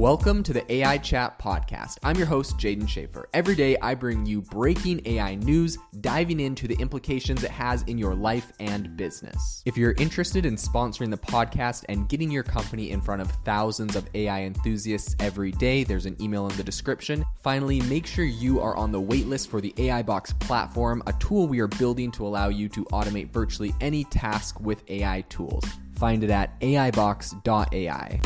Welcome to the AI Chat Podcast. I'm your host, Jaden Schaefer. Every day, I bring you breaking AI news, diving into the implications it has in your life and business. If you're interested in sponsoring the podcast and getting your company in front of thousands of AI enthusiasts every day, there's an email in the description. Finally, make sure you are on the waitlist for the AI Box platform, a tool we are building to allow you to automate virtually any task with AI tools. Find it at aibox.ai.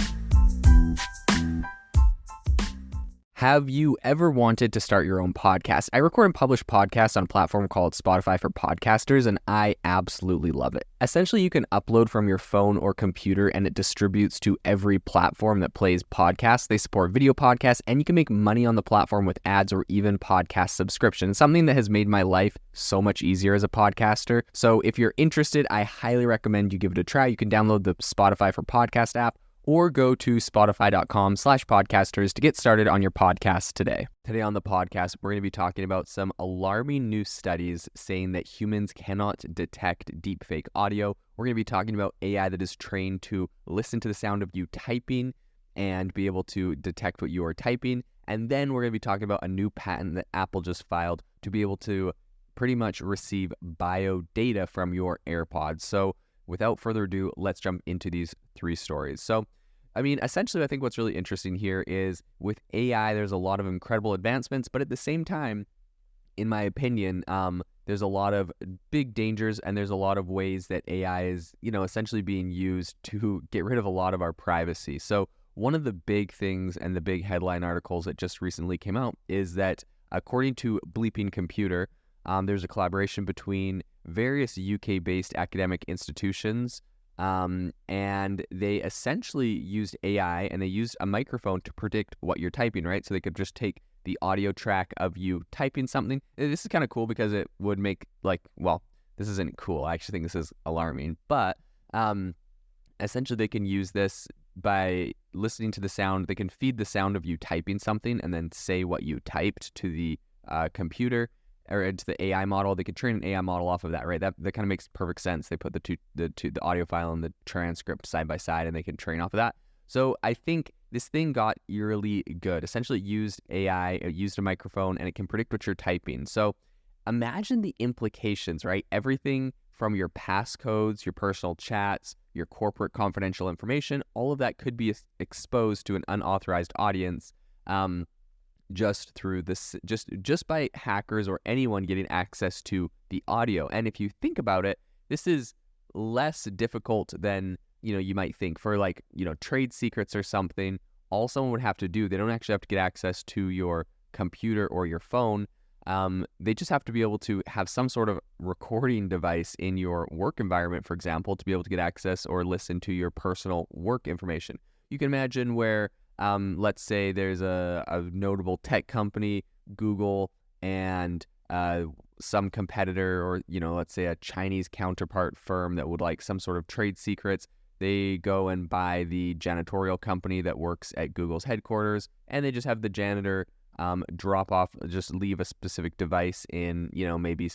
Have you ever wanted to start your own podcast? I record and publish podcasts on a platform called Spotify for Podcasters, and I absolutely love it. Essentially, you can upload from your phone or computer, and it distributes to every platform that plays podcasts. They support video podcasts, and you can make money on the platform with ads or even podcast subscriptions, something that has made my life so much easier as a podcaster. So if you're interested, I highly recommend you give it a try. You can download the Spotify for Podcast app, or go to spotify.com/podcasters to get started on your podcast today. Today on the podcast, we're going to be talking about some alarming new studies saying that humans cannot detect deepfake audio. We're going to be talking about AI that is trained to listen to the sound of you typing and be able to detect what you are typing. And then we're going to be talking about a new patent that Apple just filed to be able to pretty much receive bio data from your Airpods. So without further ado, let's jump into these three stories. So, essentially, I think what's really interesting here is with AI, there's a lot of incredible advancements, but at the same time, in my opinion, there's a lot of big dangers, and there's a lot of ways that AI is, essentially being used to get rid of a lot of our privacy. So one of the big things and the big headline articles that just recently came out is that according to Bleeping Computer, there's a collaboration between various UK-based academic institutions, and they essentially used AI, and they used a microphone to predict what you're typing, right? So they could just take the audio track of you typing something. This is kind of cool because it would make this isn't cool. I actually think this is alarming, but essentially they can use this by listening to the sound. They can feed the sound of you typing something and then say what you typed to the computer, or into the AI model. They could train an AI model off of that, right? That kind of makes perfect sense. They put the audio file and the transcript side by side, and they can train off of that. So I think this thing got eerily good. Essentially, it used AI, it used a microphone, and it can predict what you're typing. So imagine the implications, right? Everything from your passcodes, your personal chats, your corporate confidential information, all of that could be exposed to an unauthorized audience. Just through this, just by hackers or anyone getting access to the audio. And if you think about it, this is less difficult than, you might think. For trade secrets or something, all someone would have to do, they don't actually have to get access to your computer or your phone. They just have to be able to have some sort of recording device in your work environment, for example, to be able to get access or listen to your personal work information. You can imagine where let's say there's a notable tech company, Google, and some competitor, or, let's say a Chinese counterpart firm that would like some sort of trade secrets. They go and buy the janitorial company that works at Google's headquarters, and they just have the janitor drop off, just leave a specific device in, maybe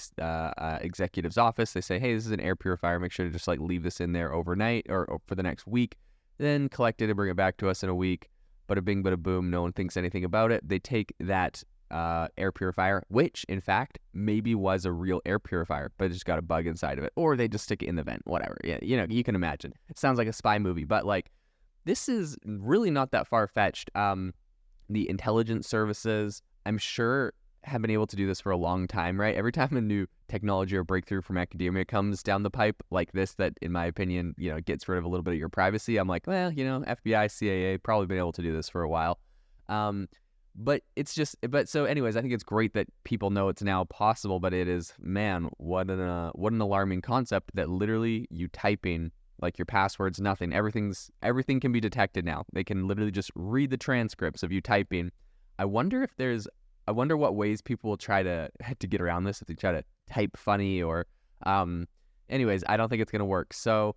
executive's office. They say, hey, this is an air purifier. Make sure to just leave this in there overnight or for the next week. Then collect it and bring it back to us in a week. Bada bing, bada boom, no one thinks anything about it. They take that air purifier, which, in fact, maybe was a real air purifier, but it just got a bug inside of it. Or they just stick it in the vent, whatever. Yeah, you can imagine. It sounds like a spy movie, but, this is really not that far-fetched. The intelligence services, I'm sure, have been able to do this for a long time, right? Every time a new technology or breakthrough from academia comes down the pipe like this, that in my opinion, gets rid of a little bit of your privacy, I'm like, well, FBI, CIA, probably been able to do this for a while. So anyways, I think it's great that people know it's now possible, but it is, man, what an alarming concept that literally you typing, your passwords, nothing, everything can be detected now. They can literally just read the transcripts of you typing. I wonder what ways people will try to get around this, if they try to type funny or, anyways, I don't think it's going to work. So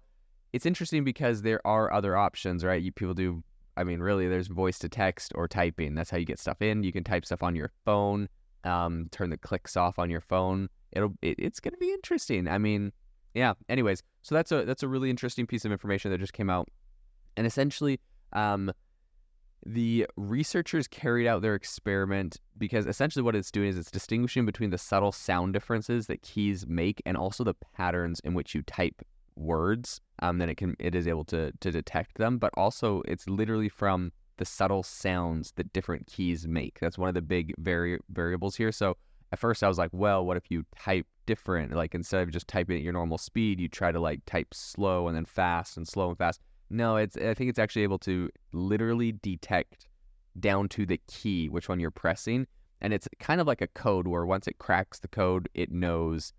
it's interesting because there are other options, right? People do, really, there's voice to text or typing. That's how you get stuff in. You can type stuff on your phone, turn the clicks off on your phone. It's going to be interesting. Yeah, anyways, so that's a really interesting piece of information that just came out. And essentially, The researchers carried out their experiment because essentially what it's doing is it's distinguishing between the subtle sound differences that keys make and also the patterns in which you type words. Then it is able to detect them, but also it's literally from the subtle sounds that different keys make. That's one of the big variables here. So at first I was like, well, what if you type different? Like instead of just typing at your normal speed, you try to like type slow and then fast and slow and fast. No, I think it's actually able to literally detect down to the key which one you're pressing, and it's kind of like a code where once it cracks the code, it knows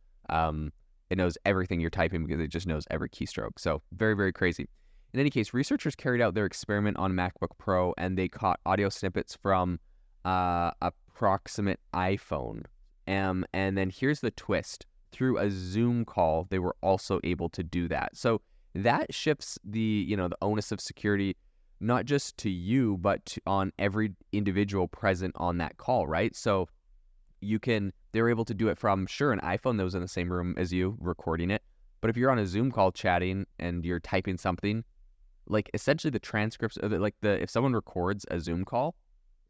everything you're typing because it just knows every keystroke. So very, very crazy. In any case, researchers carried out their experiment on MacBook Pro, and they caught audio snippets from approximate iPhone. And then here's the twist: through a Zoom call, they were also able to do that. So that shifts the onus of security not just to you, but on every individual present on that call, right? So they're able to do it from, sure, an iPhone that was in the same room as you recording it. But if you're on a Zoom call chatting and you're typing something, like essentially the transcripts of it, if someone records a Zoom call,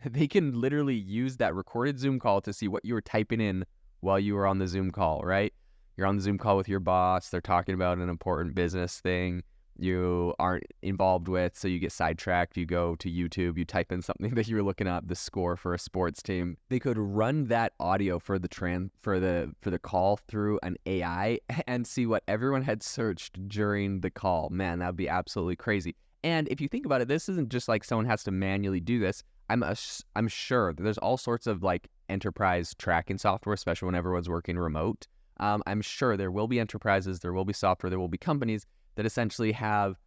they can literally use that recorded Zoom call to see what you were typing in while you were on the Zoom call, right? You're on the Zoom call with your boss. They're talking about an important business thing you aren't involved with, so you get sidetracked. You go to YouTube, you type in something that you were looking up, the score for a sports team. They could run that audio for the call through an AI and see what everyone had searched during the call. Man, that would be absolutely crazy. And if you think about it, this isn't just like someone has to manually do this. I'm sure that there's all sorts of like enterprise tracking software, especially when everyone's working remote. I'm sure there will be enterprises, there will be software, there will be companies that essentially have,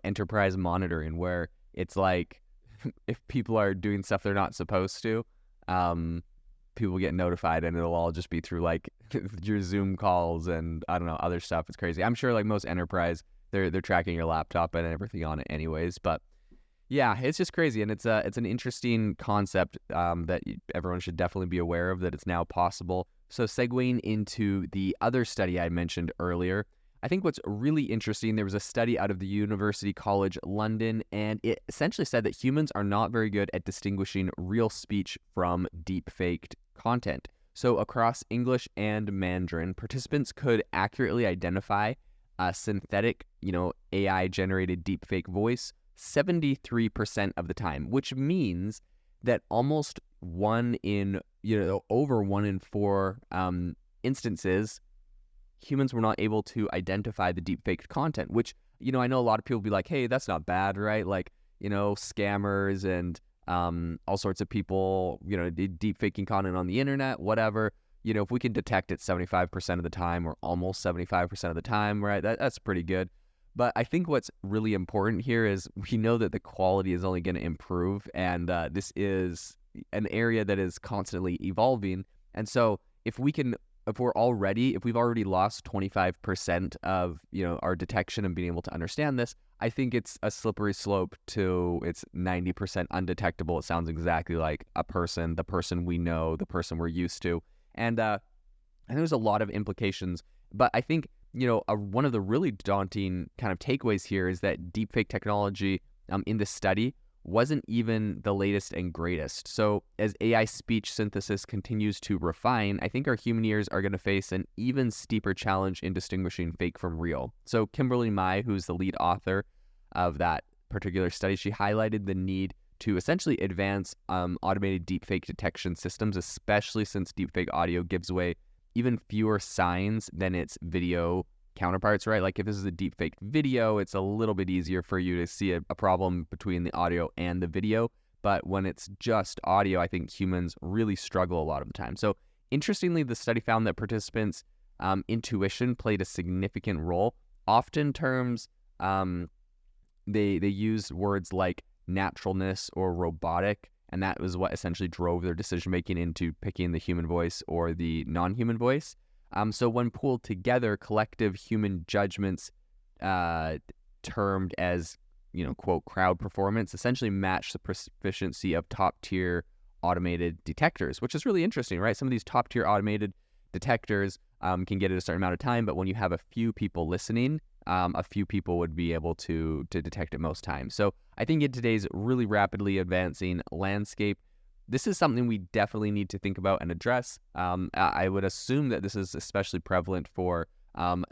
enterprise monitoring where it's like if people are doing stuff they're not supposed to, people get notified, and it'll all just be through like your Zoom calls and I don't know, other stuff. It's crazy. I'm sure like most enterprise, they're tracking your laptop and everything on it anyways, but yeah, it's just crazy, and it's an interesting concept that everyone should definitely be aware of, that it's now possible. So segueing into the other study I mentioned earlier, I think what's really interesting, there was a study out of the University College London, and it essentially said that humans are not very good at distinguishing real speech from deep-faked content. So across English and Mandarin, participants could accurately identify a synthetic, AI-generated deepfake voice 73% of the time, which means that almost over 1 in 4 instances, humans were not able to identify the deepfaked content, which, I know a lot of people be like, hey, that's not bad, right? Like, scammers and all sorts of people, deepfaking content on the internet, whatever. If we can detect it 75% of the time or almost 75% of the time, right, that's pretty good. But I think what's really important here is we know that the quality is only going to improve, and this is an area that is constantly evolving. And so if we've already lost 25% of our detection and being able to understand this, I think it's a slippery slope to it's 90% undetectable. It sounds exactly like the person we know, the person we're used to, and there's a lot of implications. But I think one of the really daunting kind of takeaways here is that deepfake technology in this study wasn't even the latest and greatest. So as AI speech synthesis continues to refine, I think our human ears are going to face an even steeper challenge in distinguishing fake from real. So Kimberly Mai, who's the lead author of that particular study, she highlighted the need to essentially advance automated deepfake detection systems, especially since deepfake audio gives away even fewer signs than its video counterparts, right? Like if this is a deepfake video, it's a little bit easier for you to see a problem between the audio and the video. But when it's just audio, I think humans really struggle a lot of the time. So interestingly, the study found that participants' intuition played a significant role. Often terms, they used words like naturalness or robotic, and that was what essentially drove their decision-making into picking the human voice or the non-human voice. So when pooled together, collective human judgments termed as, quote, crowd performance essentially match the proficiency of top-tier automated detectors, which is really interesting, right? Some of these top-tier automated detectors can get it a certain amount of time, but when you have a few people listening, a few people would be able to detect it most times. So I think in today's really rapidly advancing landscape, this is something we definitely need to think about and address. I would assume that this is especially prevalent for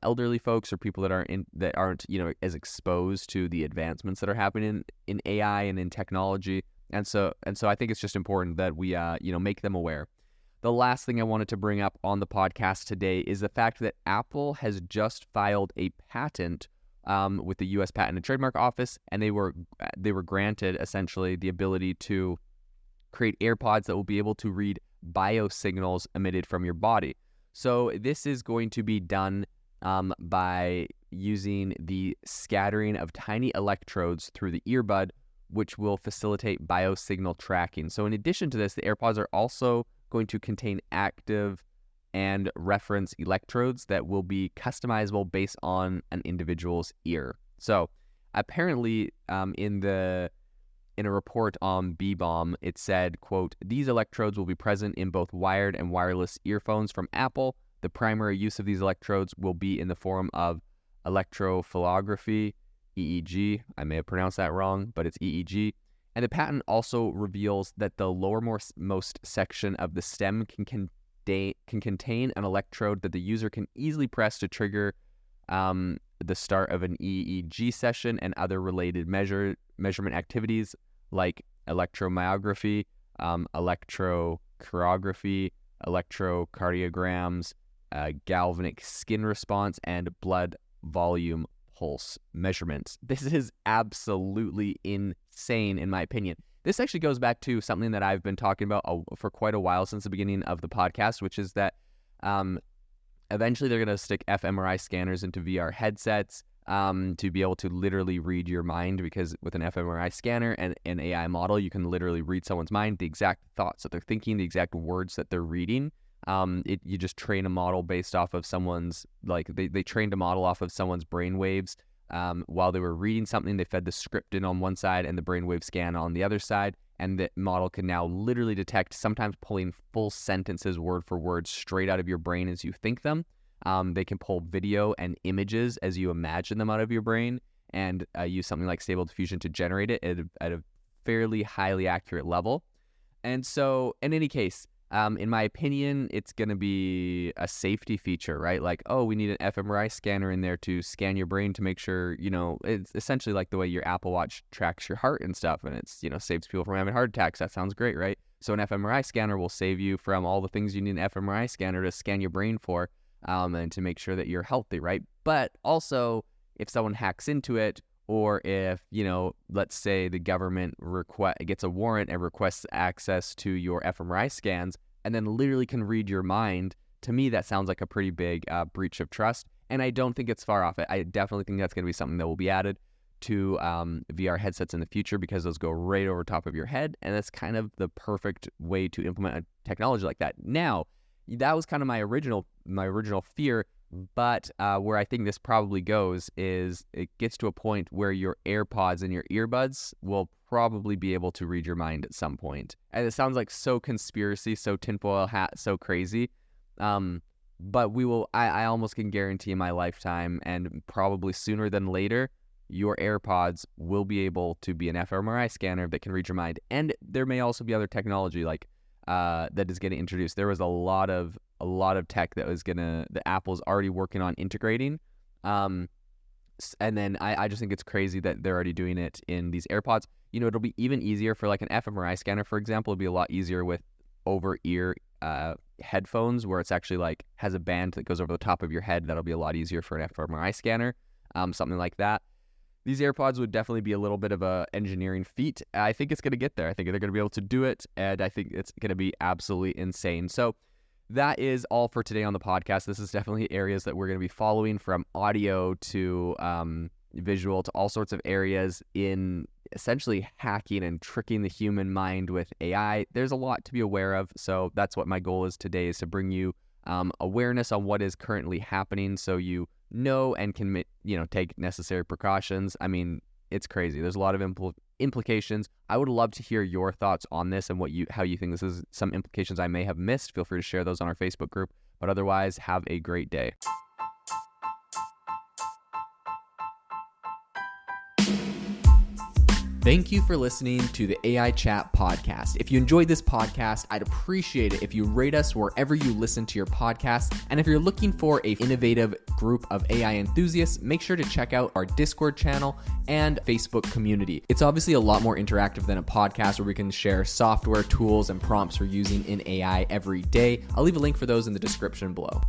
elderly folks or people that aren't as exposed to the advancements that are happening in AI and in technology. And so I think it's just important that we make them aware. The last thing I wanted to bring up on the podcast today is the fact that Apple has just filed a patent with the U.S. Patent and Trademark Office, and they were granted essentially the ability to create AirPods that will be able to read biosignals emitted from your body. So this is going to be done by using the scattering of tiny electrodes through the earbud, which will facilitate biosignal tracking. So in addition to this, the AirPods are also going to contain active and reference electrodes that will be customizable based on an individual's ear. So apparently in a report on B-Bomb, it said, quote, "These electrodes will be present in both wired and wireless earphones from Apple. The primary use of these electrodes will be in the form of electrophilography, EEG. I may have pronounced that wrong, but it's EEG. And the patent also reveals that the lowermost section of the stem can contain an electrode that the user can easily press to trigger the start of an EEG session and other related measurement activities like electromyography, electrocardiography, electrocardiograms, galvanic skin response, and blood volume pulse measurements." This is absolutely insane, in my opinion. This actually goes back to something that I've been talking about for quite a while, since the beginning of the podcast, which is that eventually they're going to stick fMRI scanners into VR headsets to be able to literally read your mind, because with an fMRI scanner and an AI model, you can literally read someone's mind, the exact thoughts that they're thinking, the exact words that they're reading. You just train a model based off of someone's, they trained a model off of someone's brainwaves. While they were reading something, they fed the script in on one side and the brainwave scan on the other side, and the model can now literally detect, sometimes pulling full sentences word for word straight out of your brain as you think them. They can pull video and images as you imagine them out of your brain, and use something like Stable Diffusion to generate it at a fairly highly accurate level. And so, in any case, in my opinion, it's going to be a safety feature, right? Like, oh, we need an fMRI scanner in there to scan your brain to make sure, it's essentially like the way your Apple Watch tracks your heart and stuff, and it's, saves people from having heart attacks. That sounds great, right? So an fMRI scanner will save you from all the things you need an fMRI scanner to scan your brain for, and to make sure that you're healthy, right? But also, if someone hacks into it, or if, let's say the government gets a warrant and requests access to your fMRI scans and then literally can read your mind, to me, that sounds like a pretty big breach of trust. And I don't think it's far off. I definitely think that's going to be something that will be added to VR headsets in the future, because those go right over top of your head. And that's kind of the perfect way to implement a technology like that. Now, that was kind of my original fear. But where I think this probably goes is it gets to a point where your AirPods and your earbuds will probably be able to read your mind at some point. And it sounds like so conspiracy, so tinfoil hat, so crazy. But I almost can guarantee in my lifetime, and probably sooner than later, your AirPods will be able to be an fMRI scanner that can read your mind. And there may also be other technology that is getting introduced. There was a lot of tech that Apple's already working on integrating. And then I just think it's crazy that they're already doing it in these AirPods. It'll be even easier for like an fMRI scanner, for example. It'll be a lot easier with over-ear headphones, where it's actually has a band that goes over the top of your head. That'll be a lot easier for an fMRI scanner, something like that. These AirPods would definitely be a little bit of a engineering feat. I think it's going to get there. I think they're going to be able to do it, and I think it's going to be absolutely insane. So that is all for today on the podcast. This is definitely areas that we're going to be following, from audio to visual to all sorts of areas in essentially hacking and tricking the human mind with AI. There's a lot to be aware of. So that's what my goal is today, is to bring you awareness on what is currently happening, so you know and can take necessary precautions. I mean, it's crazy. There's a lot of implications. I would love to hear your thoughts on this and how you think this is some implications I may have missed. Feel free to share those on our Facebook group. But otherwise, have a great day. Thank you for listening to the AI Chat podcast. If you enjoyed this podcast, I'd appreciate it if you rate us wherever you listen to your podcast. And if you're looking for an innovative group of AI enthusiasts, make sure to check out our Discord channel and Facebook community. It's obviously a lot more interactive than a podcast where we can share software, tools, and prompts we're using in AI every day. I'll leave a link for those in the description below.